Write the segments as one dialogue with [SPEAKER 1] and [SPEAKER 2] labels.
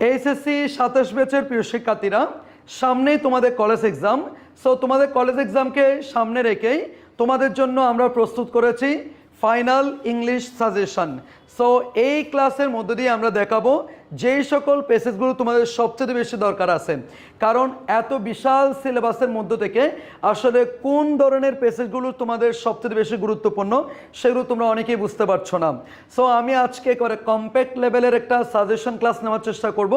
[SPEAKER 1] HSC 27 ব্যাচের প্রিয় শিক্ষার্থীরা, সামনেই তোমাদের কলেজ এক্সাম। সো তোমাদের কলেজ এক্সামকে সামনে রেখেই তোমাদের জন্য আমরা প্রস্তুত করেছি ফাইনাল ইংলিশ সাজেশন। সো এই ক্লাসের মধ্য দিয়ে আমরা দেখাবো যেই সকল পেসেজগুলো তোমাদের সবচেয়ে বেশি দরকার আছে, কারণ এত বিশাল সিলেবাসের মধ্য থেকে আসলে কোন ধরনের পেসেজগুলো তোমাদের সবচেয়ে বেশি গুরুত্বপূর্ণ সেগুলো তোমরা অনেকেই বুঝতে পারছো না। সো আমি আজকে করে কম্প্যাক্ট লেভেলের একটা সাজেশন ক্লাস নেওয়ার চেষ্টা করব।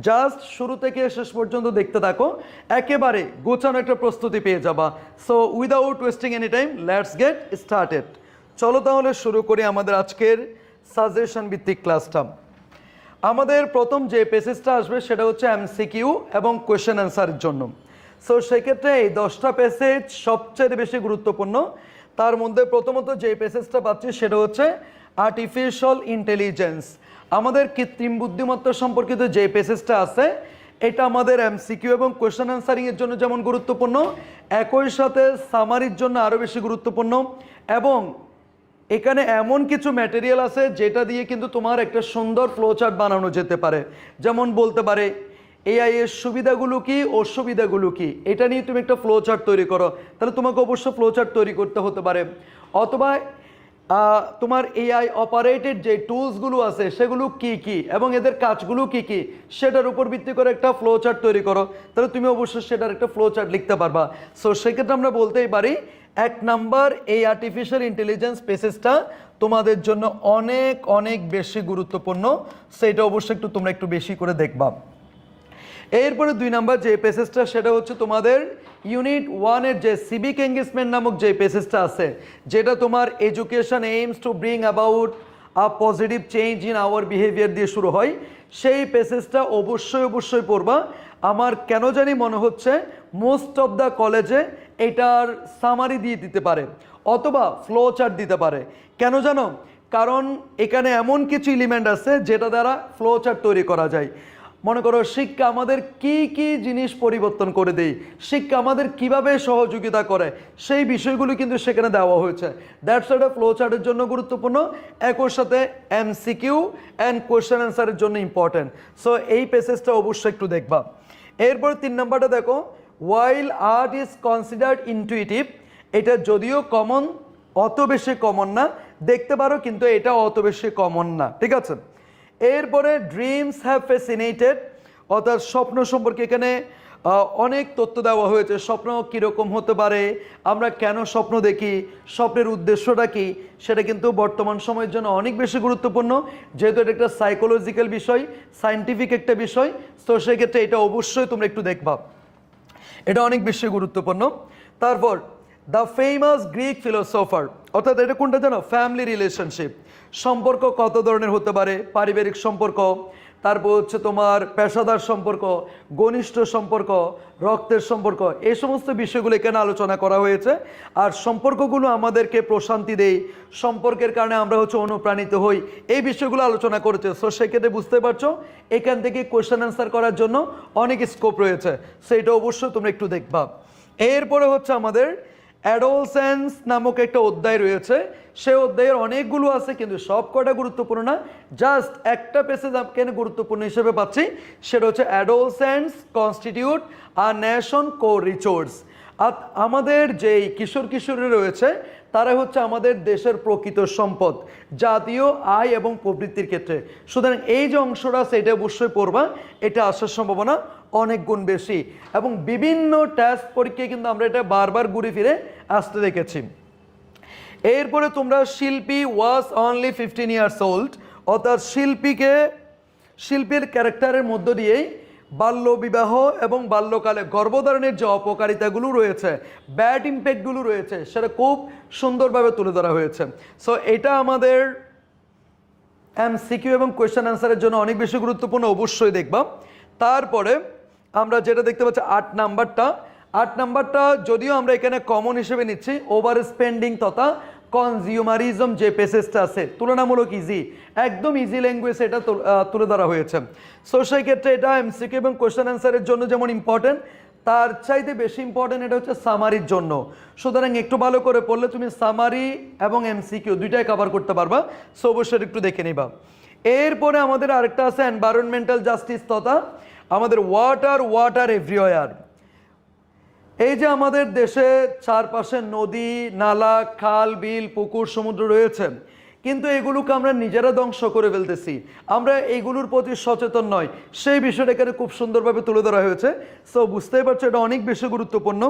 [SPEAKER 1] জাস্ট শুরু থেকে শেষ পর্যন্ত দেখতে থাকো, একেবারে গোছানো একটা প্রস্তুতি পেয়ে যাবা। So without wasting any time, let's get started. চলো তাহলে শুরু করি আমাদের আজকের সাজেশন ভিত্তিক ক্লাসটা। আমাদের প্রথম যে পেসেজটা আসবে সেটা হচ্ছে এমসিকিউ এবং কোয়েশ্চেন অ্যান্সারের জন্য। সো সেক্ষেত্রে এই 10টা পেসেজ সবচেয়ে বেশি গুরুত্বপূর্ণ। তার মধ্যে প্রথমত যে পেসেজটা পাচ্ছি সেটা হচ্ছে আর্টিফিশিয়াল ইন্টেলিজেন্স, আমাদের কৃত্রিম বুদ্ধিমত্তা সম্পর্কিত যে পেসেজটা আছে এটা আমাদের এমসিকিউ এবং কোয়েশ্চেন অ্যান্সারিংয়ের জন্য যেমন গুরুত্বপূর্ণ, একই সাথে সামারির জন্য আরও বেশি গুরুত্বপূর্ণ। এবং এখানে এমন কিছু ম্যাটেরিয়াল আছে যেটা দিয়ে কিন্তু তোমার একটা সুন্দর ফ্লোচার্ট বানানো যেতে পারে। যেমন বলতে পারে এআই এর সুবিধাগুলো কি, অসুবিধাগুলো কি, এটা নিয়ে তুমি একটা ফ্লোচার্ট তৈরি করো, তাহলে তোমাকে অবশ্য ফ্লোচার্ট তৈরি করতে হতে পারে। অথবা তোমার এআই অপারেটেড যে টুলসগুলো আছে সেগুলো কি কি এবং এদের কাজগুলো কি কি সেটার উপর ভিত্তি করে একটা ফ্লোচার্ট তৈরি করো, তাহলে তুমি অবশ্যই সেটার একটা ফ্লোচার্ট লিখতে পারবা। সো সেক্ষেত্রে আমরা বলতেই পারি 1 নাম্বার এই আর্টিফিশিয়াল ইন্টেলিজেন্স পেসেজটা তোমাদের জন্য অনেক অনেক বেশি গুরুত্বপূর্ণ, সেটা অবশ্যই তোমরা একটু বেশি করে দেখবা। এরপরে 2 নাম্বার যে পেসেজটা সেটা হচ্ছে তোমাদের ইউনিট 1-এর যে সিভিক এঙ্গেজমেন্ট নামক যে পেসেজটা আছে, যেটা তোমার education aims to bring about a positive change in our behaviour দিয়ে শুরু হয়। সেই পেসেজটা অবশ্যই পড়বা। আমার কেন জানি মনে হচ্ছে মোস্ট অফ দ্য কলেজে এটার সামারি দিয়ে দিতে পারে অথবা ফ্লো চার্ট দিতে পারে। কেন জানো? কারণ এখানে এমন কিছু এলিমেন্ট আছে যেটা দ্বারা ফ্লো চার্ট তৈরি করা যায়। মনে করো শিক্ষা আমাদের কি কি জিনিস পরিবর্তন করে দেয়, শিক্ষা আমাদের কিভাবে সহযোগিতা করে, সেই বিষয়গুলো কিন্তু সেখানে দেওয়া হয়েছে। দ্যাটস ওয়াই ফ্লো চার্টের জন্য গুরুত্বপূর্ণ, একই সাথে এমসিকিউ অ্যান্ড কোয়েশ্চেন অ্যান্সারের জন্য ইম্পর্টেন্ট। সো এই পেসেজটা অবশ্যই একটু দেখবা। এরপর 3 নাম্বারটা দেখো, ওয়াইল আর্ট ইজ কনসিডার্ড ইনটুইটিভ, এটা যদিও কমন, অত বেশি কমন না, দেখতে পারো কিন্তু এটা অত বেশি কমন না, ঠিক আছে। এরপরে ড্রিমস হ্যাভ ফ্যাসিনেটেড, অর্থাৎ স্বপ্ন সম্পর্কে এখানে অনেক তথ্য দেওয়া হয়েছে। স্বপ্ন কীরকম হতে পারে, আমরা কেন স্বপ্ন দেখি, স্বপ্নের উদ্দেশ্যটা কী, সেটা কিন্তু বর্তমান সময়ের জন্য অনেক বেশি গুরুত্বপূর্ণ, যেহেতু এটা একটা সাইকোলজিক্যাল বিষয়, সায়েন্টিফিক একটা বিষয়। তো সেক্ষেত্রে এটা অবশ্যই তোমরা একটু দেখবা, এটা অনেক বেশি গুরুত্বপূর্ণ। তারপর দ্য ফেমাস গ্রিক ফিলোসফার, অর্থাৎ এটা কোনটা জানো? ফ্যামিলি রিলেশনশিপ, সম্পর্ক কত ধরনের হতে পারে, পারিবারিক সম্পর্ক, তারপর হচ্ছে তোমার পেশাদার সম্পর্ক, ঘনিষ্ঠ সম্পর্ক, রক্তের সম্পর্ক, এই সমস্ত বিষয়গুলো এখানে আলোচনা করা হয়েছে। আর সম্পর্কগুলো আমাদেরকে প্রশান্তি দেয়, সম্পর্কের কারণে আমরা হচ্ছে অনুপ্রাণিত হই, এই বিষয়গুলো আলোচনা করেছে। সো সেক্ষেত্রে বুঝতে পারছো এখান থেকে কোয়েশ্চেন অ্যান্সার করার জন্য অনেক স্কোপ রয়েছে, সেটা অবশ্যই তোমরা একটু দেখবা। এরপরে হচ্ছে আমাদের অ্যাডোলসেন্স নামক একটা অধ্যায় রয়েছে, সেই অধ্যায়ের অনেকগুলো আছে কিন্তু সব কটা গুরুত্বপূর্ণ না, জাস্ট একটা পেসেজ কেন গুরুত্বপূর্ণ হিসেবে পাচ্ছি, সেটা হচ্ছে adolescence constitute a nation core resource. আর আমাদের যেই কিশোর কিশোরী রয়েছে তারা হচ্ছে আমাদের দেশের প্রকৃত সম্পদ, জাতীয় আয় এবং প্রবৃত্তির ক্ষেত্রে। সুতরাং এই যে অংশটা আছে এটা অবশ্যই পড়বা, এটা আসার সম্ভাবনা অনেক গুণ বেশি। এবং বিভিন্ন টেস্ট পরীক্ষায় কিন্তু আমরা এটা বারবার ঘুরে ফিরে আসতে দেখেছি। এরপরে তোমরা শিল্পী ওয়াজ অনলি 15 ইয়ার্স ওল্ড, অর্থাৎ শিল্পীর ক্যারেক্টারের মধ্য দিয়েই বাল্য বিবাহ এবং বাল্যকালে গর্ভধারণের যে অপকারিতাগুলো রয়েছে, ব্যাড ইম্প্যাক্টগুলো রয়েছে, সেটা খুব সুন্দরভাবে তুলে ধরা হয়েছে। সো এটা আমাদের এমসিকিউ এবং কোয়েশ্চেন অ্যান্সারের জন্য অনেক বেশি গুরুত্বপূর্ণ, অবশ্যই দেখবা। তারপরে আমরা যেটা দেখতে পাচ্ছি 8 নাম্বারটা যদিও আমরা এখানে কমন হিসেবে নিচ্ছি, ওভার স্পেন্ডিং তথা কনজিউমারিজম যে পেসেজটা আছে তুলনামূলক ইজি, একদম ইজি ল্যাঙ্গুয়েজ এটা তুলে ধরা হয়েছে। সো সেই ক্ষেত্রে এটা এমসিকিউ এবং কোয়েশ্চেন অ্যান্সারের জন্য যেমন ইম্পর্টেন্ট, তার চাইতে বেশি ইম্পর্টেন্ট এটা হচ্ছে সামারির জন্য। সুতরাং একটু ভালো করে পড়লে তুমি সামারি এবং এমসিকিউ দুইটাই কভার করতে পারবা। সো অবশ্যই একটু দেখে নিবা। এরপরে আমাদের আরেকটা আছে এনভায়রনমেন্টাল জাস্টিস তথা আমাদের ওয়াটার এভরিওয়ার। এই যে আমাদের দেশে চারপাশে নদী নালা খাল বিল পুকুর সমুদ্র রয়েছে, কিন্তু এগুলোকে আমরা নিজেরা ধ্বংস করে ফেলতেছি, আমরা এইগুলোর প্রতি সচেতন নয়, সেই বিষয়টা এখানে খুব সুন্দরভাবে তুলে ধরা হয়েছে। সো বুঝতেই পারছো এটা অনেক বেশি গুরুত্বপূর্ণ,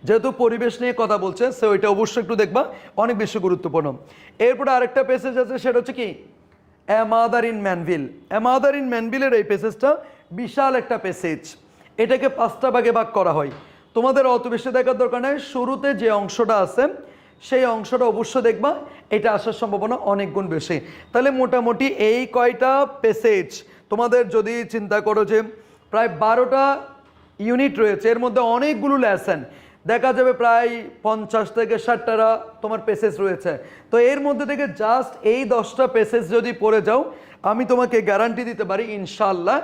[SPEAKER 1] যেহেতু পরিবেশ নিয়ে কথা বলছে, সো এটা অবশ্যই একটু দেখবা, অনেক বেশি গুরুত্বপূর্ণ। এরপরে আরেকটা প্যাসেজ আছে, সেটা হচ্ছে কি a mother in Mannville. A mother in ম্যানভিলের এই প্যাসেজটা বিশাল একটা প্যাসেজ, এটাকে 5টা ভাগে ভাগ করা হয়। তোমাদের অত বেশি দেখার দরকার নেই, শুরুতে যে অংশটা আছে সেই অংশটা অবশ্যই দেখবা, এটা আসার সম্ভাবনা অনেক গুণ বেশি। তাহলে মোটামুটি এই কয়টা প্যাসেজ তোমাদের যদি চিন্তা করো যে প্রায় 12টা ইউনিট রয়েছে, এর মধ্যে অনেকগুলো লেসন, দেখা যাবে প্রায় 50 থেকে 60টা তোমার প্যাসেজ রয়েছে। তো এর মধ্যে থেকে জাস্ট এই 10টা প্যাসেজ যদি পড়ে যাও, আমি তোমাকে গ্যারান্টি দিতে পারি ইনশাআল্লাহ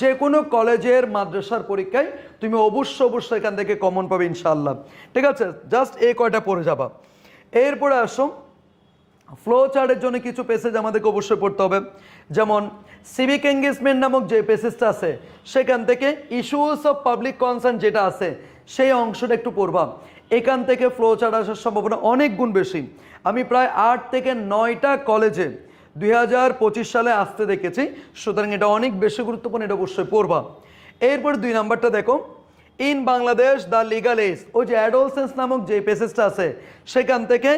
[SPEAKER 1] যে কোনো কলেজের মাদ্রাসার পরীক্ষায় তুমি অবশ্যই এখান থেকে কমন পাবে ইনশাআল্লাহ। ঠিক আছে, জাস্ট এই কয়টা পড়ে যাবা। এরপরে আসো ফ্লো চার্টের জন্য কিছু প্যাসেজ আমাদেরকে অবশ্যই পড়তে হবে। যেমন সিভিক এঙ্গেজমেন্ট নামক যে প্যাসেজটা আছে, সেখান থেকে ইস্যুস অফ পাবলিক কনসার্ন যেটা আছে সেই অংশটা একটু পড়বা। এখান থেকে ফ্লো চার্ট আসার সম্ভাবনা অনেক গুণ বেশি। আমি প্রায় 8 থেকে 9টা কলেজে 2025 সালে আসতে দেখেছি, সুতরাং এটা অনেক বেশি গুরুত্বপূর্ণ, এটা অবশ্যই পড়বা। এরপর 2 নাম্বারটা দেখো, in Bangladesh the legal age, ওই যে অ্যাডোলসেন্স নামক যে প্যাসেজটা আছে, সেখান থেকে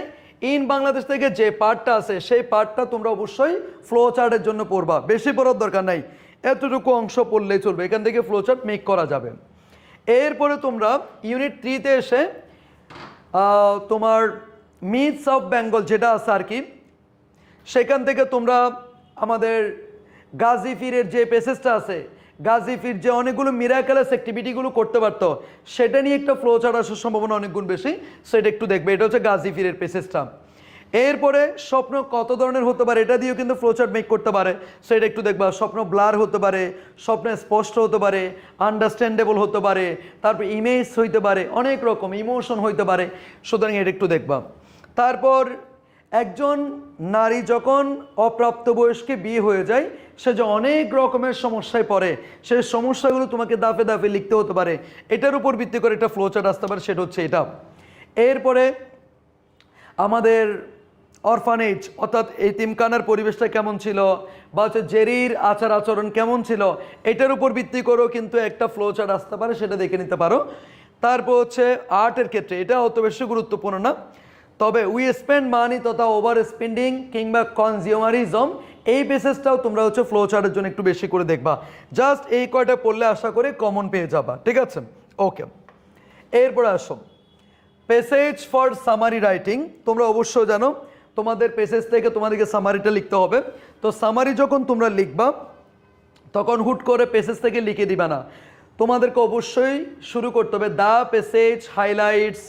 [SPEAKER 1] ইন বাংলাদেশ থেকে যে পার্টটা আছে সেই পার্টটা তোমরা অবশ্যই ফ্লো চার্টের জন্য পড়বা, বেশি পড়ার দরকার নাই, এতটুকু অংশ পড়লেই চলবে, এখান থেকে ফ্লো চার্ট মেক করা যাবে। এরপরে তোমরা ইউনিট 3তে এসে তোমার মিথস অফ বেঙ্গল যেটা আছে আর কি, সেখান থেকে তোমরা আমাদের গাজী পীরের যে প্যাসেজটা আছে, গাজী পীর যে অনেকগুলো মিরাকেলাস অ্যাক্টিভিটিগুলো করতে পারতো, সেটা নিয়ে একটা ফ্লো চার্ট আসার সম্ভাবনা অনেক গুণ বেশি, সেটা একটু দেখবে। এটা হচ্ছে গাজী পীরের প্যাসেজটা। এরপরে স্বপ্ন কত ধরনের হতে পারে, এটা দিয়েও কিন্তু ফ্লো চার্ট মেক করতে পারে, সেটা একটু দেখবা। স্বপ্ন ব্লার হতে পারে, স্বপ্ন স্পষ্ট হতে পারে, আন্ডারস্ট্যান্ডেবল হতে পারে, তারপর ইমেজ হইতে পারে, অনেক রকম ইমোশন হইতে পারে, সুতরাং এটা একটু দেখবা। তারপর একজন নারী যখন অপ্রাপ্তবয়স্কে বিয়ে হয়ে যায়, সে যে অনেক রকমের সমস্যায় পড়ে, সেই সমস্যাগুলো তোমাকে দাফে দাফে লিখতে হতে পারে, এটার উপর ভিত্তি করে একটা ফ্লো চার্ট আসতে পারে, সেটা হচ্ছে এটা। এরপরে আমাদের অরফানেজ অর্থাৎ এতিমখানার পরিবেশটা কেমন ছিল, বা হচ্ছে জেরির আচার আচরণ কেমন ছিল, এটার উপর ভিত্তি করেও কিন্তু একটা ফ্লো চার্ট আসতে পারে, সেটা দেখে নিতে পারো। তারপর হচ্ছে আর্টের ক্ষেত্রে এটা অত বেশি গুরুত্বপূর্ণ না, তবে উই স্পেন্ড মানি তথা ওভার স্পেন্ডিং কিংবা কনজিউমারিজম, এই বেসিসটাও তোমরা হচ্ছে ফ্লো চার্টের জন্য একটু বেশি করে দেখবা। জাস্ট এই কয়টা পড়লে আশা করে কমন পেয়ে যাবা, ঠিক আছে? ওকে, এরপরে আসো প্যাসেজ ফর সামারি রাইটিং। তোমরা অবশ্যই জানো তোমাদের প্যাসেজ থেকে তোমাদেরকে সামারিটা লিখতে হবে। তো সামারি যখন তোমরা লিখবা তখন হুট করে প্যাসেজ থেকে লিখে দিবা না, তোমাদেরকে অবশ্যই শুরু করতে হবে the passage highlights,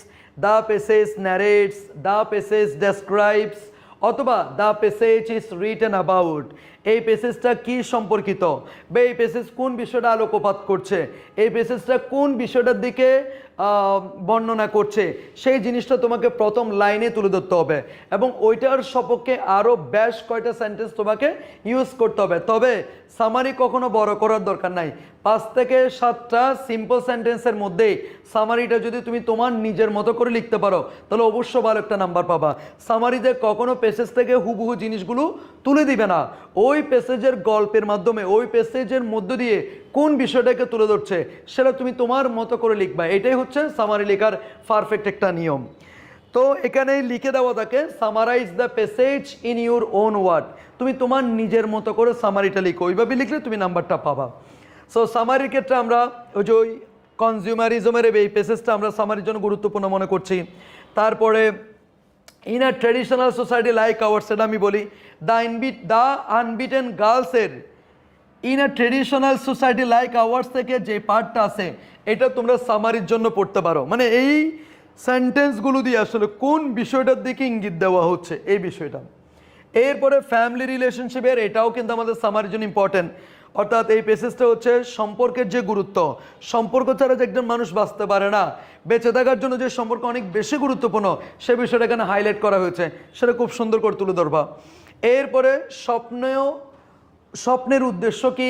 [SPEAKER 1] the passage narrates, the passage describes, অথবা the passage is written about. এই প্যাসেজটা কি সম্পর্কিত, বা এই প্যাসেজ কোন বিষয়টা আলোকপাত করছে, এই প্যাসেজটা কোন বিষয়টার দিকে বর্ণনা করছে, সেই জিনিসটা তোমাকে প্রথম লাইনে তুলে ধরতে হবে, এবং ওইটার সপক্ষে আরও বেশ কয়টা সেন্টেন্স তোমাকে ইউজ করতে হবে। তবে সামারি কখনো বড় করার দরকার নাই, 5 থেকে 7টা সিম্পল সেন্টেন্সের মধ্যেই সামারিটা যদি তুমি তোমার নিজের মতো করে লিখতে পারো, তাহলে অবশ্য ভালো একটা নাম্বার পাবা। সামারিতে কখনো প্যাসেজ থেকে হুবহু জিনিসগুলো তুলে দিবে না, ওই প্যাসেজের গল্পের মাধ্যমে ওই প্যাসেজের মধ্য দিয়ে কোন বিষয়টাকে তুলে ধরছে সেটা তুমি তোমার মতো করে লিখবা। এটাই হচ্ছে সামারি লেখার পারফেক্ট একটা নিয়ম। তো এখানে লিখে দেওয়া থাকে summarise the passage in your own word, তুমি তোমার নিজের মতো করে সামারিটা লিখো, ওইভাবে লিখলে তুমি নাম্বারটা পাবা। সো সামারির ক্ষেত্রে আমরা ওই যে ওই কনজিউমারিজমের এই প্যাসেজটা আমরা সামারির জন্য গুরুত্বপূর্ণ মনে করছি। তারপরে in a traditional society like our, সেটা আমি বলি দ্য আনবিটেন গার্লসের in a traditional society like ours থেকে যে পার্টটা আছে এটা তোমরা সামারির জন্য পড়তে পারো, মানে এই সেন্টেন্সগুলো দিয়ে আসলে কোন বিষয়টার দিকে ইঙ্গিত দেওয়া হচ্ছে এই বিষয়টা। এরপরে ফ্যামিলি রিলেশনশিপের, এটাও কিন্তু আমাদের সামারির জন্য ইম্পর্টেন্ট। অর্থাৎ এই পেসেজটা হচ্ছে সম্পর্কের যে গুরুত্ব, সম্পর্ক ছাড়া যে একজন মানুষ বাঁচতে পারে না, বেঁচে থাকার জন্য যে সম্পর্ক অনেক বেশি গুরুত্বপূর্ণ সে বিষয়টা এখানে হাইলাইট করা হয়েছে, সেটা খুব সুন্দর করে তুলে ধরবা। এরপরে স্বপ্নেও স্বপ্নের উদ্দেশ্য কি,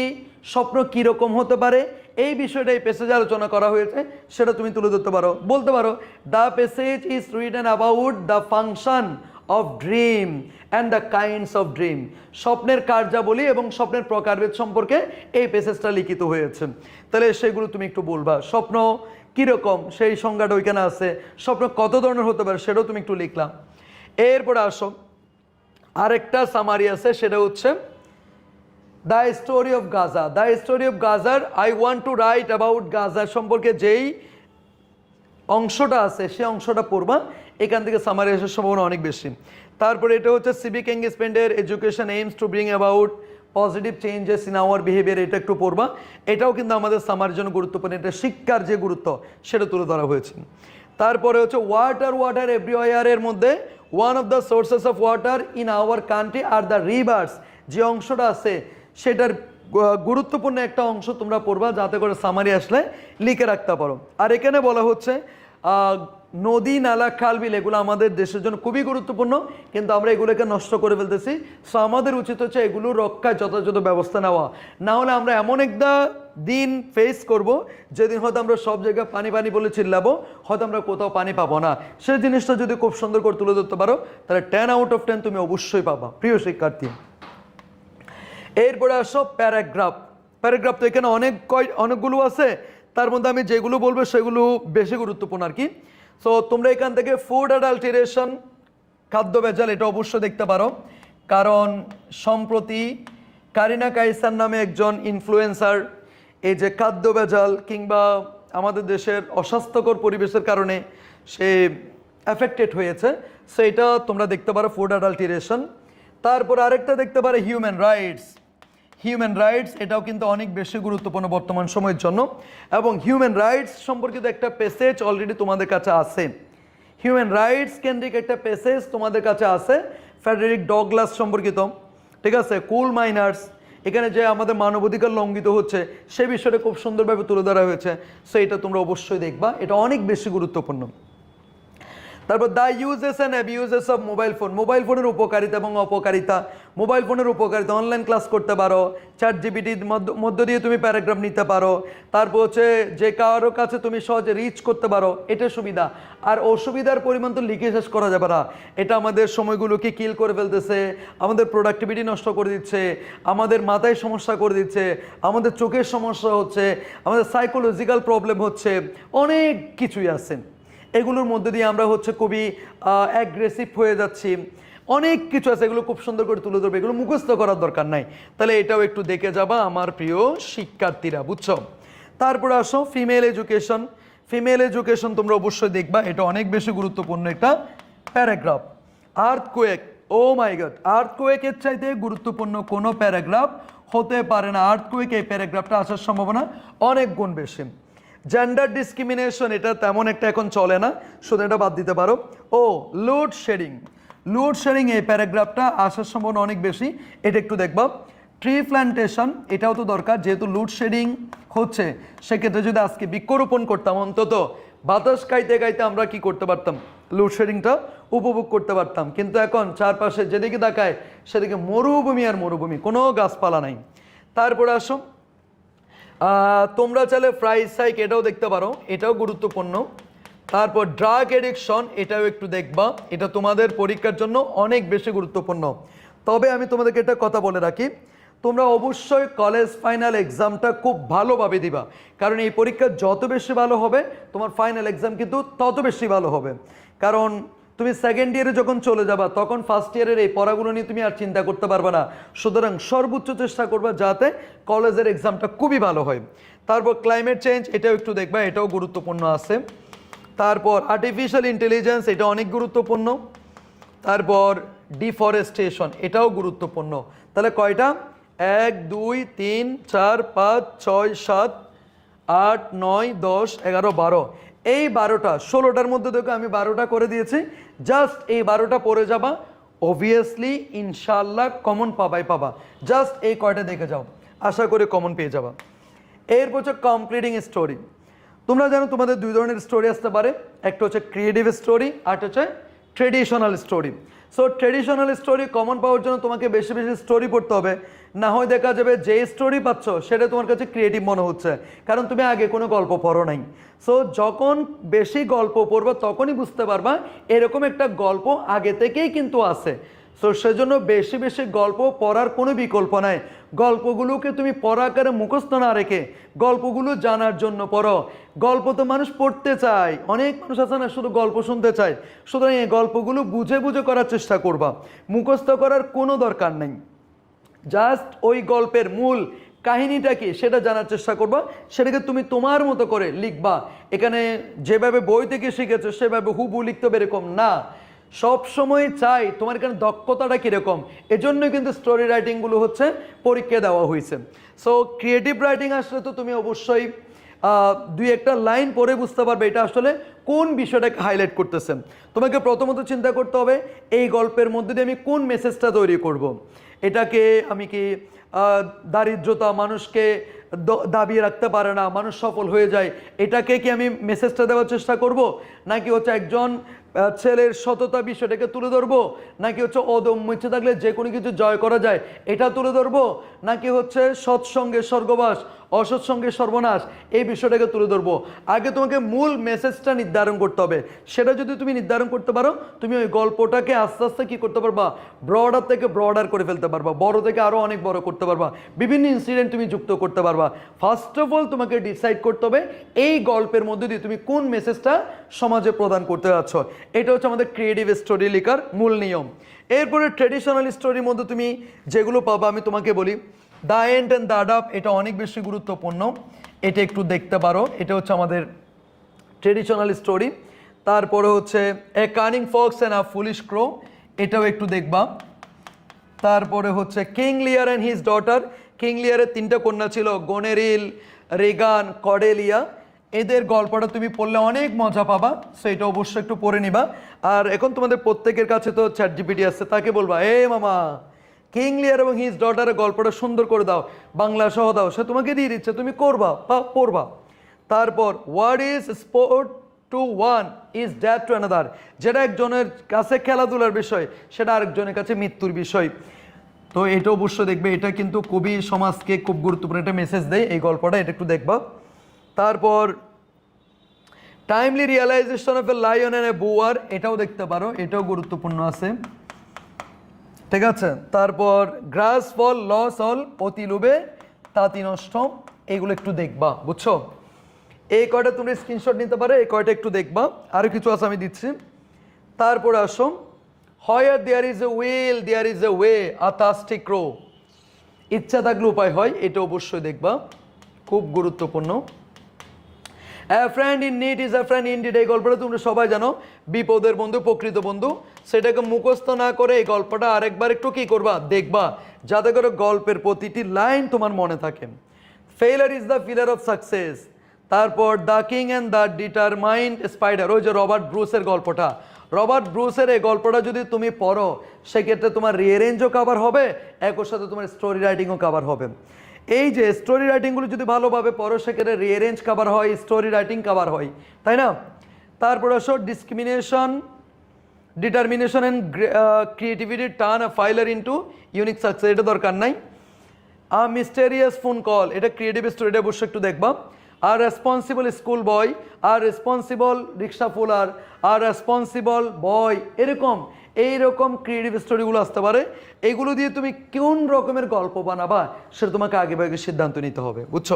[SPEAKER 1] স্বপ্ন কীরকম হতে পারে, এই বিষয়টা এই প্যাসেজে আলোচনা করা হয়েছে, সেটা তুমি তুলে ধরতে পারো। বলতে পারো the passage is written about the function of dream and the kinds of dream. স্বপ্নের কার্যাবলী এবং স্বপ্নের প্রকারভেদ সম্পর্কে এই প্যাসেজটা লিখিত হয়েছে। তাহলে সেগুলো তুমি একটু বলবা। স্বপ্ন কীরকম সেই সংজ্ঞাটা ওইখানে আছে, স্বপ্ন কত ধরনের হতে পারে সেটাও তুমি একটু লিখলাম। এরপরে আসো আরেকটা সামারি আছে, সেটা হচ্ছে the story of Gaza. The story of গাজার I want to write about Gaza সম্পর্কে যেই অংশটা আছে সেই অংশটা পড়বা, এখান থেকে সামারি আসার সম্ভাবনা অনেক বেশি। তারপরে এটা হচ্ছে সিভিক এঙ্গেজমেন্টের education aims to bring about positive changes in our behaviour, এটা একটু পড়বা। এটাও কিন্তু আমাদের সামারির জন্য গুরুত্বপূর্ণ, এটা শিক্ষার যে গুরুত্ব সেটা তুলে ধরা হয়েছে। তারপরে হচ্ছে ওয়াটার এভরিওয়ার মধ্যে one of the sources of water in our country are the rivers, যে অংশটা আছে সেটার গুরুত্বপূর্ণ একটা অংশ তোমরা পড়বা, যাতে করে সামারি আসলে লিখে রাখতে পারো। আর এখানে বলা হচ্ছে নদী, নালা, খাল, বিল এগুলো আমাদের দেশের জন্য খুবই গুরুত্বপূর্ণ, কিন্তু আমরা এগুলোকে নষ্ট করে ফেলতেছি। সো আমাদের উচিত হচ্ছে এগুলো রক্ষায় যথাযথ ব্যবস্থা নেওয়া, না হলে আমরা এমন একটা দিন ফেস করব যেদিন হয়তো আমরা সব জায়গায় পানি পানি বলে চিল্লাবো, হয়তো আমরা কোথাও পানি পাবো না। সেই জিনিসটা যদি খুব সুন্দর করে তুলে ধরতে পারো তাহলে 10 আউট অফ 10 তুমি অবশ্যই পাবা প্রিয় শিক্ষার্থী। এরপরে আসো প্যারাগ্রাফ। প্যারাগ্রাফ তো এখানে অনেকগুলো আছে, তার মধ্যে আমি যেগুলো বলবো সেগুলো বেশি গুরুত্বপূর্ণ আর কি। সো তোমরা এখান থেকে ফুড অ্যাডাল্টারেশন, খাদ্য ভেজাল, এটা অবশ্যই দেখতে পারো, কারণ সম্প্রতি কারিনা কাইসার নামে একজন ইনফ্লুয়েন্সার এই যে খাদ্য ভেজাল কিংবা আমাদের দেশের অস্বাস্থ্যকর পরিবেশের কারণে সে অ্যাফেক্টেড হয়েছে। সো এটা তোমরা দেখতে পারো ফুড অ্যাডাল্টারেশন। তারপর আরেকটা দেখতে পারো হিউম্যান রাইটস, এটাও কিন্তু অনেক বেশি গুরুত্বপূর্ণ বর্তমান সময়ের জন্য। এবং হিউম্যান রাইটস সম্পর্কিত একটা প্যাসেজ অলরেডি তোমাদের কাছে আছে, হিউম্যান রাইটস কেন্দ্রিক একটা প্যাসেজ তোমাদের কাছে আছে ফ্রেডেরিক ডগলাস সম্পর্কিত, ঠিক আছে, কোল মাইনার্স, এখানে যে আমাদের মানবাধিকার লঙ্ঘিত হচ্ছে সে বিষয়টা খুব সুন্দরভাবে তুলে ধরা হয়েছে। সো এটা তোমরা অবশ্যই দেখবা, এটা অনেক বেশি গুরুত্বপূর্ণ। তারপর the uses and abuses of mobile mobile ফোনের উপকারিতা এবং অপকারিতা। মোবাইল ফোনের উপকারিতা, অনলাইন ক্লাস করতে পারো, ChatGPTর মধ্য দিয়ে তুমি প্যারাগ্রাফ নিতে পারো। তারপর হচ্ছে যে কারোর কাছে তুমি সহজে রিচ করতে পারো, এটা সুবিধা। আর অসুবিধার পরিমাণ তো লিখে শেষ করা যাবে না, এটা আমাদের সময়গুলোকে কিল করে ফেলতেছে, আমাদের প্রোডাক্টিভিটি নষ্ট করে দিচ্ছে, আমাদের মাথায় সমস্যা করে দিচ্ছে, আমাদের চোখের সমস্যা হচ্ছে, আমাদের সাইকোলজিক্যাল প্রবলেম হচ্ছে, অনেক কিছুই আছে। এগুলোর মধ্যে দিয়ে আমরা হচ্ছে খুবই অ্যাগ্রেসিভ হয়ে যাচ্ছি, অনেক কিছু আছে, এগুলো খুব সুন্দর করে তুলে ধরবে, এগুলো মুখস্থ করার দরকার নাই। তাহলে এটাও একটু দেখে যাবা আমার প্রিয় শিক্ষার্থীরা, বুঝছো। তারপরে আসো ফিমেল এডুকেশন তোমরা অবশ্যই দেখবা, এটা অনেক বেশি গুরুত্বপূর্ণ একটা প্যারাগ্রাফ। আর্থকোয়েক, ও মাই গড, আর্থকোয়েকের চাইতে গুরুত্বপূর্ণ কোনো প্যারাগ্রাফ হতে পারে না। আর্থকোয়েক, এই প্যারাগ্রাফটা আসার সম্ভাবনা অনেক গুণ বেশি। জেন্ডার ডিসক্রিমিনেশন, এটা তেমন একটা এখন চলে না, শুধু এটা বাদ দিতে পারো। ও লোডশেডিং, এই প্যারাগ্রাফটা আসার সম্ভাবনা অনেক বেশি, এটা একটু দেখবা। ট্রি প্ল্যান্টেশন, এটাও তো দরকার, যেহেতু লোডশেডিং হচ্ছে সেক্ষেত্রে যদি আজকে বৃক্ষরোপণ করতাম, অন্তত বাতাস গাইতে গাইতে আমরা কি করতে পারতাম, লোডশেডিংটা উপভোগ করতে পারতাম। কিন্তু এখন চারপাশে যেদিকে তাকায় সেদিকে মরুভূমি আর মরুভূমি, কোনো গাছপালা নাই। তারপরে আসো তোমরা চাইলে প্রাইস হাইক, এটাও দেখতে পারো, এটাও গুরুত্বপূর্ণ। তারপর ড্রাগ এডিকশন, এটাও একটু দেখবা, এটা তোমাদের পরীক্ষার জন্য অনেক বেশি গুরুত্বপূর্ণ। তবে আমি তোমাদেরকে একটা কথা বলে রাখি, তোমরা অবশ্যই কলেজ ফাইনাল এক্সামটা খুব ভালোভাবে দিবা, কারণ এই পরীক্ষা যত বেশি ভালো হবে তোমার ফাইনাল এক্সাম কিন্তু তত বেশি ভালো হবে। কারণ তুমি সেকেন্ড ইয়ারে যখন চলে যাবা তখন ফার্স্ট ইয়ারের এই পড়াগুলো নিয়ে তুমি আর চিন্তা করতে পারবে না। সুতরাং সর্বোচ্চ চেষ্টা করবা যাতে কলেজের এক্সামটা খুবই ভালো হয়। তারপর ক্লাইমেট চেঞ্জ, এটাও একটু দেখবা, এটাও গুরুত্বপূর্ণ আছে। তারপর আর্টিফিশিয়াল ইন্টেলিজেন্স, এটা অনেক গুরুত্বপূর্ণ। তারপর ডিফরেস্টেশন, এটাও গুরুত্বপূর্ণ। তাহলে কয়টা? 1 2 3 4 5 6 7 8 9 10 11 12, এই 12টা 16টার মধ্যে দেখো আমি 12টা করে দিয়েছি। জাস্ট এই 12টা পড়ে যাবা, অবভিয়াসলি ইনশাল্লাহ কমন পাবা। জাস্ট এই কয়টা দেখে যাও, আশা করি কমন পেয়ে যাবা। এরপর হচ্ছে কমপ্লিটিং স্টোরি। তোমরা জানো তোমাদের দুই ধরনের স্টোরি আসতে পারে, একটা হচ্ছে ক্রিয়েটিভ স্টোরি আর হচ্ছে traditional story. So traditional story common পাওয়ার জন্য তোমাকে বেশি বেশি স্টোরি পড়তে হবে, না হয় দেখা যাবে যে স্টোরি পাচ্ছ সেটা তোমার কাছে ক্রিয়েটিভ মনে হচ্ছে, কারণ তুমি আগে কোনো গল্প পড়ো নাই। সো যখন বেশি গল্প পড়বা তখনই বুঝতে পারবা এরকম একটা গল্প আগে থেকেই কিন্তু আছে। সো সেজন্য বেশি বেশি গল্প পড়ার কোনো বিকল্প নাই। গল্পগুলোকে তুমি পড়া আকারে মুখস্থ না রেখে গল্পগুলো জানার জন্য পড়ো। গল্প তো মানুষ পড়তে চায়, অনেক মানুষ আছে না শুধু গল্প শুনতে চায়, সুতরাং এই গল্পগুলো বুঝে বুঝে করার চেষ্টা করবা, মুখস্থ করার কোনো দরকার নেই। জাস্ট ওই গল্পের মূল কাহিনীটা কি সেটা জানার চেষ্টা করবা, সেটাকে তুমি তোমার মতো করে লিখবা। এখানে যেভাবে বই থেকে শিখেছো সেভাবে হুবহু লিখতে হবে এরকম না, সব সময় চাই তোমার এখানে দক্ষতাটা কীরকম, এজন্যই কিন্তু স্টোরি রাইটিংগুলো হচ্ছে পরীক্ষা দেওয়া হয়েছে। সো ক্রিয়েটিভ রাইটিং আসলে তো তুমি অবশ্যই দুই একটা লাইন পড়ে বুঝতে পারবে এটা আসলে কোন বিষয়টাকে হাইলাইট করতেছে। তোমাকে প্রথমত চিন্তা করতে হবে এই গল্পের মধ্যে দিয়ে আমি কোন মেসেজটা তৈরি করব। এটাকে আমি কি দারিদ্রতা মানুষকে দাবিয়ে রাখতে পারে না, মানুষ সফল হয়ে যায়, এটাকে কি আমি মেসেজটা দেওয়ার চেষ্টা করব, নাকি হচ্ছে একজন ছেলের সততা বিষয়টাকে তুলে ধরবো, নাকি হচ্ছে অদম্য ইচ্ছে থাকলে যে কোনো কিছু জয় করা যায় এটা তুলে ধরবো, নাকি হচ্ছে সৎসঙ্গে স্বর্গবাস অসৎসঙ্গে সর্বনাশ এই বিষয়টাকে তুলে ধরবো। আগে তোমাকে মূল মেসেজটা নির্ধারণ করতে হবে, সেটা যদি তুমি নির্ধারণ করতে পারো তুমি ওই গল্পটাকে আস্তে আস্তে কী করতে পারবা, ব্রডার থেকে ব্রডার করে ফেলতে পারবা, বড় থেকে আরও অনেক বড় করতে পারবা, বিভিন্ন ইনসিডেন্ট তুমি যুক্ত করতে পারবা। ফার্স্ট অফ অল তোমাকে ডিসাইড করতে হবে এই গল্পের মধ্যে দিয়ে তুমি কোন মেসেজটা সমাজে প্রদান করতে যাচ্ছ। এটা হচ্ছে আমাদের ক্রিয়েটিভ স্টোরি লেখার মূল নিয়ম। এরপরে ট্রেডিশনাল স্টোরির মধ্যে তুমি যেগুলো পাবা আমি তোমাকে বলি, দ্য এন্ড অ্যান্ড দ্য ডাব এটা অনেক বেশি গুরুত্বপূর্ণ, এটা একটু দেখতে পারো, এটা হচ্ছে আমাদের ট্রেডিশনাল স্টোরি। তারপরে হচ্ছে a cunning fox and a foolish crow, এটাও একটু দেখবা। তারপরে হচ্ছে king Lear and his daughter, king লিয়ারের 3টা কন্যা ছিল, গোনেরিল, রেগান, কর্ডেলিয়া, এদের গল্পটা তুমি পড়লে অনেক মজা পাবা। সো এটা অবশ্যই একটু পড়ে নিবা। আর এখন তোমাদের প্রত্যেকের কাছে তো চ্যাট জিপিটি আছে, তাকে বলবা এ মামা কিং লিয়ার এবং হিজ ডটারের গল্পটা সুন্দর করে দাও, বাংলা সহ দাও, সে তোমাকে দিয়ে দিচ্ছে, তুমি করবা বা পড়বা। তারপর what is sport to one is death to another, যেটা একজনের কাছে খেলাধুলার বিষয় সেটা আরেকজনের কাছে মৃত্যুর বিষয়। তো এটা অবশ্যই দেখবে, এটা কিন্তু খুবই সমাজকে খুব গুরুত্বপূর্ণ একটা মেসেজ দেয় এই গল্পটা, এটা একটু দেখবা। তারপর timely realisation of a lion and a boar, এটাও দেখতে পারো, এটাও গুরুত্বপূর্ণ আছে, ঠিক আছে। তারপর গ্রাস ফল লস অল, অতি লোভে তাঁতি নষ্ট, এইগুলো একটু দেখবা, বুঝছো। এই কয়টা তুমি স্ক্রিনশট নিতে পারো, এই কয়টা একটু দেখবা, আরও কিছু আছে আমি দিচ্ছি। তারপরে আসো where there is a will there is a way a thirsty crow, ইচ্ছা থাকলে উপায় হয়, এটা অবশ্যই দেখবা, খুব গুরুত্বপূর্ণ। A friend in need is a friend in deed, এই গল্পটা তোমরা সবাই জানো, বিপদের বন্ধু প্রকৃত বন্ধু। সেটাকে মুখস্থ না করে এই গল্পটা আরেকবার একটু কি করবা, দেখবা, যাতে করে গল্পের প্রতিটি লাইন তোমার মনে থাকে। Failure is the pillar of success. তারপর the king and the determined spider, ওই যে রবার্ট ব্রুসের গল্পটা, রবার্ট ব্রুসের এই গল্পটা যদি তুমি পড়ো সেক্ষেত্রে তোমার রিয়ারেঞ্জও কভার হবে, একর সাথে তোমার স্টোরি রাইটিংও কভার হবে। এই যে স্টোরি রাইটিংগুলো যদি ভালোভাবে পড়ো সেক্ষেত্রে রিয়ারেঞ্জ কভার হয়, স্টোরি রাইটিং কভার হয়, তাই না। তারপর আসো discrimination determination and creativity turn a failure into unique success, এটা দরকার নাই। আ মিস্টেরিয়াস ফোন কল, এটা ক্রিয়েটিভ স্টোরিটা অবশ্যই একটু দেখবা। আর রেসপন্সিবল স্কুল বয়, আর রেসপন্সিবল রিক্সা ফুলার, আর রেসপন্সিবল বয়, এরকম এইরকম ক্রিয়েটিভ স্টোরিগুলো আসতে পারে। এইগুলো দিয়ে তুমি কোন রকমের গল্প বানাবা সেটা তোমাকে আগে ভাগে সিদ্ধান্ত নিতে হবে, বুঝছো।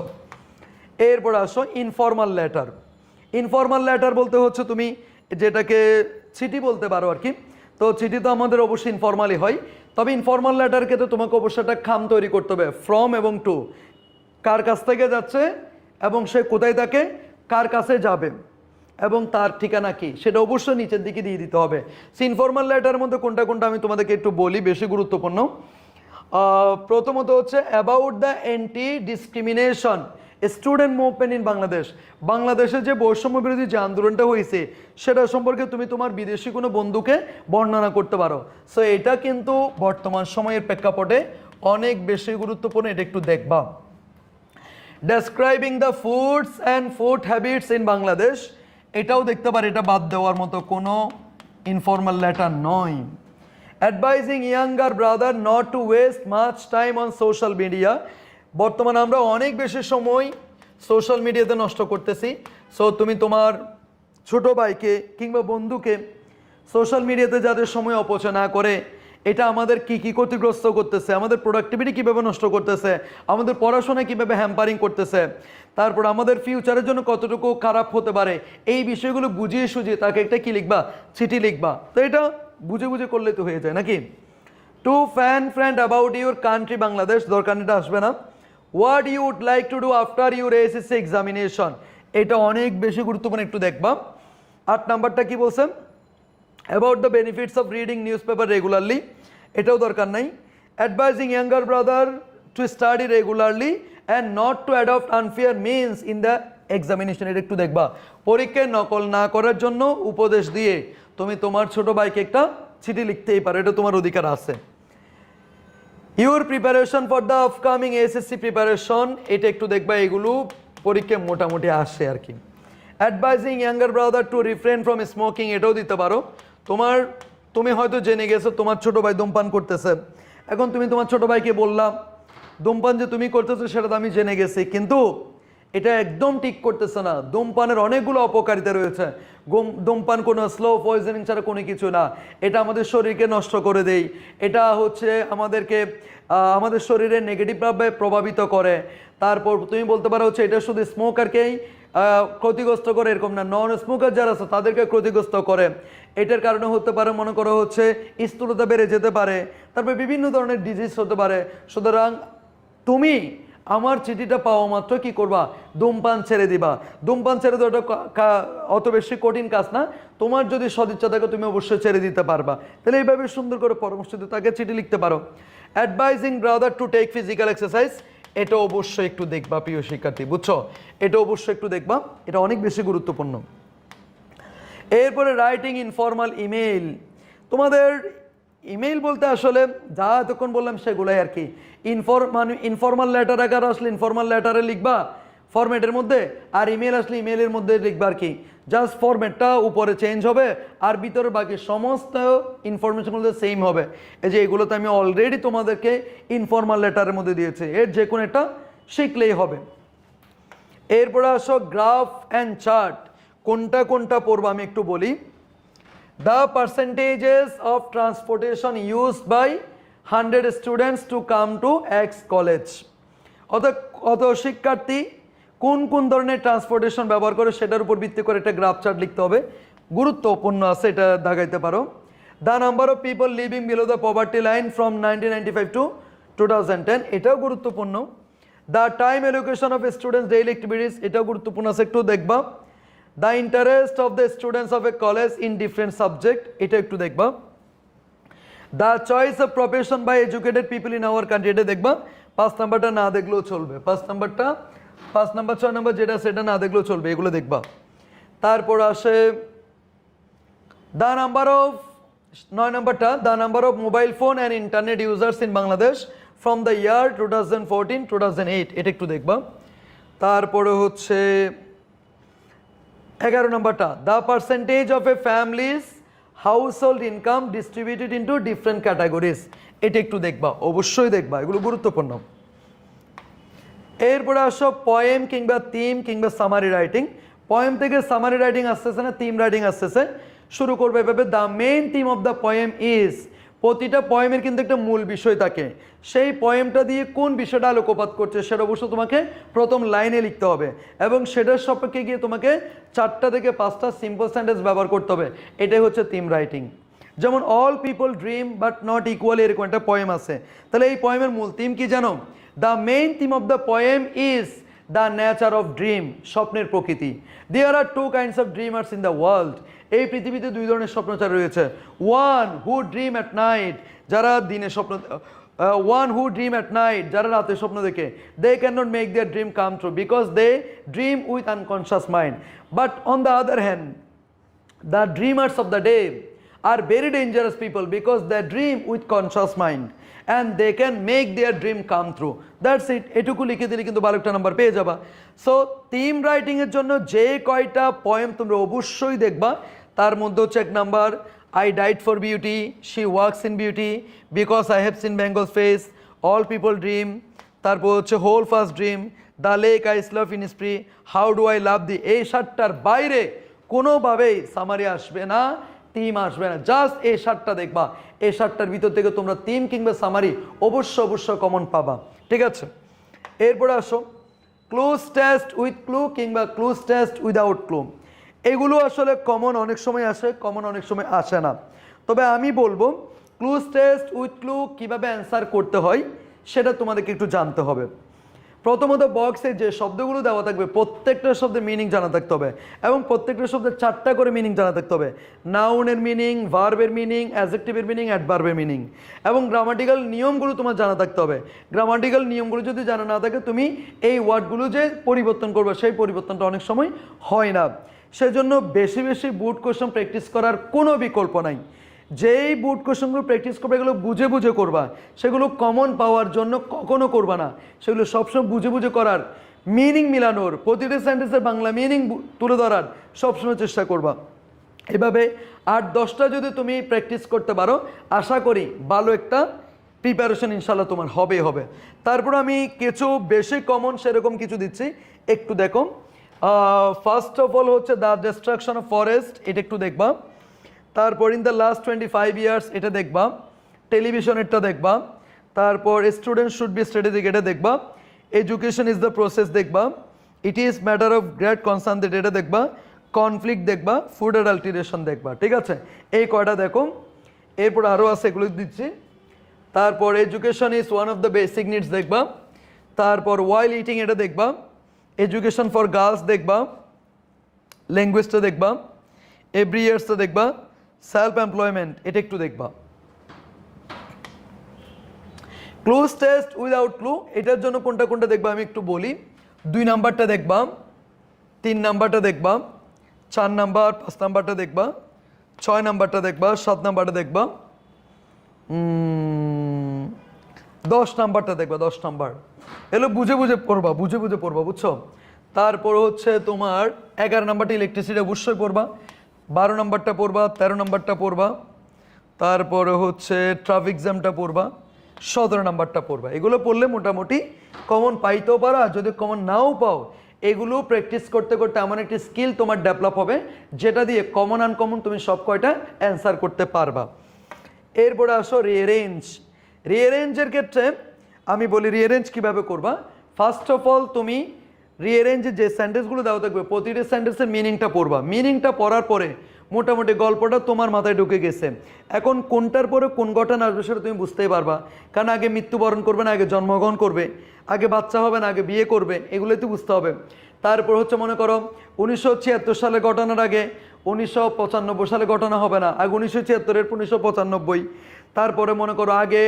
[SPEAKER 1] এরপর আসো ইনফর্মাল লেটার। ইনফর্মাল লেটার বলতে হচ্ছে তুমি যেটাকে চিঠি বলতে পারো আর কি। তো চিঠি তো আমাদের অবশ্যই ইনফর্মালি হয়, তবে ইনফর্মাল লেটারকে তো তোমাকে অবশ্যই একটা খাম তৈরি করতে হবে, ফ্রম এবং টু, কার কাছ থেকে যাচ্ছে এবং সে কোথায় থাকে, কার কাছে যাবে এবং তার ঠিকানা কি সেটা অবশ্যই নিচের দিকে দিয়ে দিতে হবে। সো ইনফর্মাল লেটারের মধ্যে কোনটা কোনটা আমি তোমাদেরকে একটু বলি, বেশি গুরুত্বপূর্ণ। প্রথমত হচ্ছে about the anti discrimination student movement in Bangladesh, বাংলাদেশে যে বৈষম্য বিরোধী যে আন্দোলনটা হয়েছে সেটা সম্পর্কে তুমি তোমার বিদেশি কোনো বন্ধুকে বর্ণনা করতে পারো। সো এটা কিন্তু বর্তমান সময়ের প্রেক্ষাপটে অনেক বেশি গুরুত্বপূর্ণ, এটা একটু দেখবা। Describing the foods and food habits in Bangladesh, এটাও দেখতে পারে, এটা বাদ দেওয়ার মতো কোনো ইনফর্মাল লেটার নয়। Advising younger brother not to waste much time on social media. বর্তমানে আমরা অনেক বেশি সময় সোশ্যাল মিডিয়াতে নষ্ট করতেছি। সো তুমি তোমার ছোট ভাইকে কিংবা বন্ধুকে সোশ্যাল মিডিয়াতে যাদের সময় অপচয় না করে, এটা আমাদের কি কি ক্ষতিগ্রস্ত করতেছে, আমাদের প্রোডাক্টিভিটি কীভাবে নষ্ট করতেছে, আমাদের পড়াশোনায় কীভাবে হ্যাম্পারিং করতেছে, তারপর আমাদের ফিউচারের জন্য কতটুকু খারাপ হতে পারে, এই বিষয়গুলো বুঝিয়ে সুঝিয়ে তাকে একটা কি লিখবা, চিঠি লিখবা। তো এটা বুঝে বুঝে করলে তো হয়ে যায় নাকি। To friend about your country Bangladesh, দরকার এটা আসবে না। What you would like to do after your SSC examination, এটা অনেক বেশি গুরুত্বপূর্ণ, একটু দেখবা। 8 নাম্বারটা কি বলছেন, about the benefits of reading news paper regularly, এটাও দরকার নাই। Advising younger brother to study regularly and not to adopt unfair means in the examination, এটা একটু দেখবা। পরীক্ষায় নকল না করার জন্য উপদেশ দিয়ে তুমি তোমার ছোট ভাইকে একটা চিঠি লিখতেই পারো, এটা তোমার অধিকার আছে। Your preparation for the upcoming SSC preparation, এটা একটু দেখবা, এগুলো পরীক্ষায় মোটামুটি আসে আর কি। Advising younger brother two refrain from smoking, এটাও দিতে পারো। তুমি হয়তো জেনে গেছো তোমার ছোট ভাই ধূমপান করতেছে, এখন তুমি তোমার ছোট ভাইকে বললাম ধূমপান যে তুমি করতেছো সেটা তো আমি জেনে গেছি, কিন্তু এটা একদম ঠিক করতেছে না। ধূমপানের অনেকগুলো অপকারিতা রয়েছে। ধূমপান কোনো স্লো পয়জনিং ছাড়া কোনো কিছু না, এটা আমাদের শরীরকে নষ্ট করে দেয়, এটা হচ্ছে আমাদের শরীরে নেগেটিভভাবে প্রভাবিত করে। তারপর তুমি বলতে পারো হচ্ছে এটা শুধু স্মোকারকেই ক্ষতিগ্রস্ত করে এরকম না, নন স্মোকার যারা আছে তাদেরকে ক্ষতিগ্রস্ত করে। এটার কারণে হতে পারে মনে করো হচ্ছে স্থূলতা বেড়ে যেতে পারে, তারপরে বিভিন্ন ধরনের ডিজিজ হতে পারে। সুতরাং তুমি আমার চিঠিটা পাওয়া মাত্র কি করবা, ধূমপান ছেড়ে দিবা। ধূমপান ছেড়ে দেওয়াটা অত বেশি কঠিন কাজ না, তোমার যদি সদিচ্ছা থাকে তুমি অবশ্যই ছেড়ে দিতে পারবা। তাহলে এইভাবে সুন্দর করে পরামর্শ দিয়ে তাকে চিঠি লিখতে পারো। Advising brother to take physical exercise, এটা অবশ্যই একটু দেখবা প্রিয় শিক্ষার্থী, বুঝছো, এটা অবশ্যই একটু দেখবা, এটা অনেক বেশি গুরুত্বপূর্ণ। এরপরে রাইটিং ইনফর্মাল ইমেইল, তোমাদের ইমেইল বলতে আসলে যা এতক্ষণ বললাম সেগুলোই আর কি। ইনফর্মাল লেটার আকার আসলে ইনফর্মাল লেটারে লিখবা ফরম্যাটের মধ্যে, আর ইমেল আসলে ইমেলের মধ্যে লিখবা আর কি। জাস্ট ফরম্যাটটা উপরে চেঞ্জ হবে আর ভিতরে বাকি সমস্ত ইনফরমেশনগুলো সেম হবে। এই যে এগুলোতে আমি অলরেডি তোমাদেরকে ইনফর্মাল লেটারের মধ্যে দিয়েছি, এর যে কোনো একটা শিখলেই হবে। এরপরে আসো গ্রাফ অ্যান্ড চার্ট, কোনটা কোনটা পড়বো আমি একটু বলি। The percentages of transportation used by 100 students to come to X college, অত শিক্ষার্থী কোন কোন ধরনের ট্রান্সপোর্টেশন ব্যবহার করে সেটার উপর ভিত্তি করে একটা গ্রাফ চার্ট লিখতে হবে, গুরুত্বপূর্ণ আছে, এটা দাগাইতে পারো। The number of people living below the poverty line from 1995 to 2010, এটাও গুরুত্বপূর্ণ। The time allocation of students daily activities, এটাও গুরুত্বপূর্ণ আছে, একটু দেখবা। The interest of the students of a college in different subject, এটা একটু দেখবা। The choice of profession by educated people in our country, এটা দেখবা। 5 নাম্বারটা না দেখলেও চলবে, 5 নাম্বার 6 নাম্বার যেটা সেটা না দেখলেও চলবে, এগুলো দেখবা। তারপর আসে দ্য নাম্বার অফ 9 নাম্বারটা, the number of mobile phone and internet users in Bangladesh from the year 2014-2008, এটা একটু দেখবা। তারপরে হচ্ছে 11 নাম্বারটা, the percentage of A families household income distributed into different categories, এটা একটু দেখবা, অবশ্যই দেখবা, এগুলো গুরুত্বপূর্ণ। এরপরে আসো পয়েম কিংবা থিম কিংবা সামারি রাইটিং। পয়েম থেকে সামারি রাইটিং আসতেছে না, থিম রাইটিং আসতেছে। শুরু করবে এভাবে, the main theme of the poem is, প্রতিটা পয়েমের কিন্তু একটা মূল বিষয় থাকে, সেই পয়েমটা দিয়ে কোন বিষয়টা আলোকপাত করছে সেটা অবশ্য তোমাকে প্রথম লাইনে লিখতে হবে, এবং সেটার সপক্ষে গিয়ে তোমাকে 4টা থেকে 5টা সিম্পল সেন্টেন্স ব্যবহার করতে হবে, এটাই হচ্ছে থিম রাইটিং। যেমন all people dream but not equally, এরকম একটা পয়েম আছে। তাহলে এই পয়েমের মূল থিম কি জানো? The main theme of the poem is the nature of dream, স্বপ্নের প্রকৃতি। There are 2 kinds of dreamers in the world, এই পৃথিবীতে 2 ধরনের স্বপ্নচারী রয়েছে। One who dream at night, যারা দিনে স্বপ্ন, one who dream at night, যারা রাতে স্বপ্ন দেখে। They can not make their dream come true because they dream with unconscious mind. But on the other hand, the dreamers of the day are very dangerous people because they dream with conscious mind and they can make their dream come true. That's it, এটুকু লিখে দিলে কিন্তু 12টা number পেয়ে যাবা। So theme writing এর জন্য যে কয়টা পয়েম তোমরা অবশ্যই দেখবা, তার মধ্যে হচ্ছে 1 number I died for beauty, she works in beauty, because I have seen Bengal's face, all people dream, তারপর হচ্ছে whole first dream, the lake I love in spree, how do I love thee। এই 7টার বাইরে কোনোভাবেই summary আসবে না, theme আসবে না, just এই 7টা দেখবা। এই 7টার ভিতর থেকে তোমরা থিম কিংবা সামারি অবশ্য কমন পাবা, ঠিক আছে। এরপরে আসো ক্লুজ টেস্ট উইথ ক্লু কিংবা ক্লুজ টেস্ট উইদাউট ক্লু। এগুলো আসলে কমন অনেক সময় আসে, কমন অনেক সময় আসে না। তবে আমি বলবো ক্লুজ টেস্ট উইথ ক্লু কীভাবে অ্যান্সার করতে হয় সেটা তোমাদেরকে একটু জানতে হবে। প্রথমত বক্সে যে শব্দগুলো দেওয়া থাকবে প্রত্যেকটা শব্দের মিনিং জানা থাকতে হবে, এবং প্রত্যেকটা শব্দের 4টা করে মিনিং জানা থাকতে হবে। নাউনের মিনিং, ভার্বের মিনিং, অ্যাডজেক্টিভের মিনিং, অ্যাডভার্বের মিনিং, এবং গ্রামাটিক্যাল নিয়মগুলো তোমার জানা থাকতে হবে। গ্রামাটিক্যাল নিয়মগুলো যদি জানা না থাকে তুমি এই ওয়ার্ডগুলো যে পরিবর্তন করবে সেই পরিবর্তনটা অনেক সময় হয় না। সেজন্য বেশি বুট কোশ্চেন প্র্যাকটিস করার কোনো বিকল্প নাই। যেই বুট কোশ্চেনগুলো প্র্যাকটিস করবে এগুলো বুঝে করবা, সেগুলো কমন পাওয়ার জন্য কখনো করবা না, সেগুলো সবসময় বুঝে করার, মিনিং মিলানোর, প্রতিটা সেন্টেন্সের বাংলা মিনিং তুলে ধরার সবসময় চেষ্টা করবা। এভাবে 8-10টা যদি তুমি প্র্যাকটিস করতে পারো আশা করি ভালো একটা প্রিপারেশন ইনশাল্লাহ তোমার হবে। তারপর আমি কিছু বেশি কমন সেরকম কিছু দিচ্ছি, একটু দেখো। ফার্স্ট অফ অল হচ্ছে দ্য ডিস্ট্রাকশন অফ ফরেস্ট, এটা একটু দেখবা। তারপর ইন দ্য লাস্ট 25 ইয়ার্স, এটা দেখবা। টেলিভিশনেরটা দেখবা। তারপর স্টুডেন্ট শুড বি স্ট্র্যাটেজিক, এটা দেখবা। এডুকেশন ইজ দ্য প্রসেস দেখবা। It is matter of great concern, এটা দেখবা। কনফ্লিক্ট দেখবা। ফুড অ্যাডাল্টারেশন দেখবা, ঠিক আছে। এই কয়টা দেখো। এরপর আরও আছে, এগুলো দিচ্ছি। তারপর education is one of the basic needs দেখবা। তারপর ওয়াইল ইটিং, এটা দেখবা। এডুকেশন ফর গার্লস দেখবা। ল্যাঙ্গুয়েজটা দেখবা। এভরি ইয়ার্সটা দেখবা। সেলফ এমপ্লয়মেন্ট, এটা একটু দেখবা। ক্লুজ টেস্ট উইদাউট ক্লু, এটার জন্য কোনটা দেখবা আমি একটু বলি। 2 নাম্বারটা দেখবা, 3 নাম্বারটা দেখবা, 4 নাম্বার, 5 নাম্বারটা দেখবা, 6 নাম্বারটা দেখবা, 7 নাম্বারটা দেখবা, 10 নাম্বারটা দেখবা। 10 নাম্বার এগুলো বুঝে পড়বা, বুঝছো। তারপর হচ্ছে তোমার 11 নাম্বারটা ইলেকট্রিসিটি অবশ্যই পড়বা, 12 নাম্বারটা পড়বা, 13 নাম্বারটা পড়বা, তারপরে হচ্ছে ট্রাফিক জ্যামটা পড়বা, 17 নাম্বারটা পড়বা। এগুলো পড়লে মোটামুটি কমন পাইতেও পারো, আর যদি কমন নাও পাও এগুলো প্র্যাকটিস করতে এমন একটি স্কিল তোমার ডেভেলপ হবে যেটা দিয়ে কমন আনকমন তুমি সব কয়টা অ্যান্সার করতে পারবা। এরপরে আসো রিঅ্যারেঞ্জের ক্ষেত্রে আমি বলি রিঅ্যারেঞ্জ কীভাবে করবা। ফার্স্ট অফ অল তুমি রিঅ্যারেঞ্জে যে সেন্টেন্সগুলো দেওয়া থাকবে প্রতিটা সেন্টেন্সের মিনিংটা পড়বা। মিনিংটা পড়ার পরে মোটামুটি গল্পটা তোমার মাথায় ঢুকে গেছে। এখন কোনটার পরে কোন ঘটনা আসবে সেটা তুমি বুঝতেই পারবা, কারণ আগে মৃত্যুবরণ করবে না, আগে জন্মগ্রহণ করবে, আগে বাচ্চা হবে না, আগে বিয়ে করবে, এগুলোই তো বুঝতে হবে। তারপর হচ্ছে মনে করো 1976 সালের ঘটনার আগে 1995 সালে ঘটনা হবে না, আগে 1976 1995। তারপরে মনে করো আগে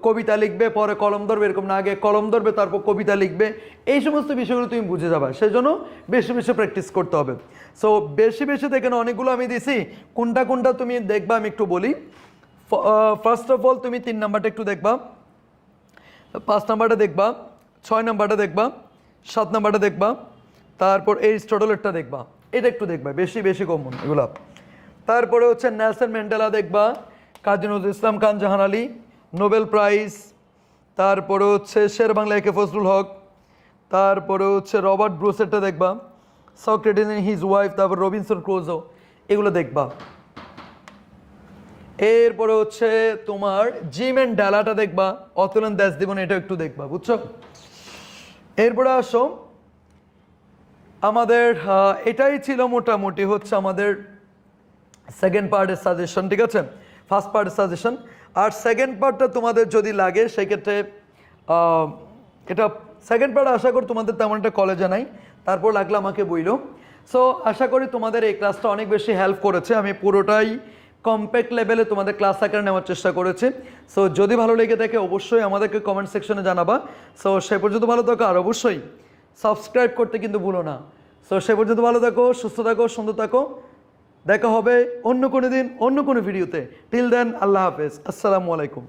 [SPEAKER 1] কবিতা লিখবে পরে কলম ধরবে, এরকম না, আগে কলম ধরবে তারপর কবিতা লিখবে। এই সমস্ত বিষয়গুলো তুমি বুঝে যাবে, সেই জন্য বেশি প্র্যাকটিস করতে হবে। সো বেশি দেখেন অনেকগুলো আমি দিছি, কোনটা তুমি দেখবা আমি একটু বলি। ফার্স্ট অফ অল তুমি 3 নাম্বারটা একটু দেখবা, 5 নাম্বারটা দেখবা, 6 নাম্বারটা দেখবা, 7 নাম্বারটা দেখবা, তারপর এরিস্টটলেরটা দেখবা, এটা একটু দেখবা, বেশি কমন এগুলো। তারপরে হচ্ছে নেলসন ম্যান্ডেলা দেখবা, কাজী নজরুল ইসলাম খান জাহান আলী, নোবেল প্রাইজ, তারপরে হচ্ছে শের বাংলা একে ফজলুল হক, তারপরে হচ্ছে রবার্ট ব্রুসেরটা দেখবা, সক্রেটিস এন্ড হিজ ওয়াইফ, তারপর রবিনসন ক্রুজো, এগুলো দেখবা। এরপরে হচ্ছে তোমার জিম অ্যান্ড ডালাটা দেখবা, অতুলন দেশ জীবন, এটা একটু দেখবা, বুঝছো। এরপরে আসো আমাদের এটাই ছিল মোটামুটি হচ্ছে আমাদের সেকেন্ড পার্টের সাজেশন, ঠিক আছে, ফার্স্ট পার্টের সাজেশন। আর সেকেন্ড পার্টটা তোমাদের যদি লাগে সেক্ষেত্রে এটা সেকেন্ড পার্ট আশা করি তোমাদের তেমন একটা কলেজে নাই, তারপর লাগলে আমাকে বইলো। সো আশা করি তোমাদের এই ক্লাসটা অনেক বেশি হেল্প করেছে, আমি পুরোটাই কম্প্যাক্ট লেভেলে তোমাদের ক্লাস আকারে নেওয়ার চেষ্টা করেছি। সো যদি ভালো লেগে থাকে অবশ্যই আমাদেরকে কমেন্ট সেকশনে জানাবা। সো সে পর্যন্ত ভালো থাকো, আর অবশ্যই সাবস্ক্রাইব করতে কিন্তু ভুলো না। সো সে পর্যন্ত ভালো থাকো, সুস্থ থাকো, সুন্দর থাকো, দেখা হবে অন্য কোনো দিন অন্য কোনো ভিডিওতে। টিল দেন আল্লাহ হাফেজ, আসসালামু আলাইকুম।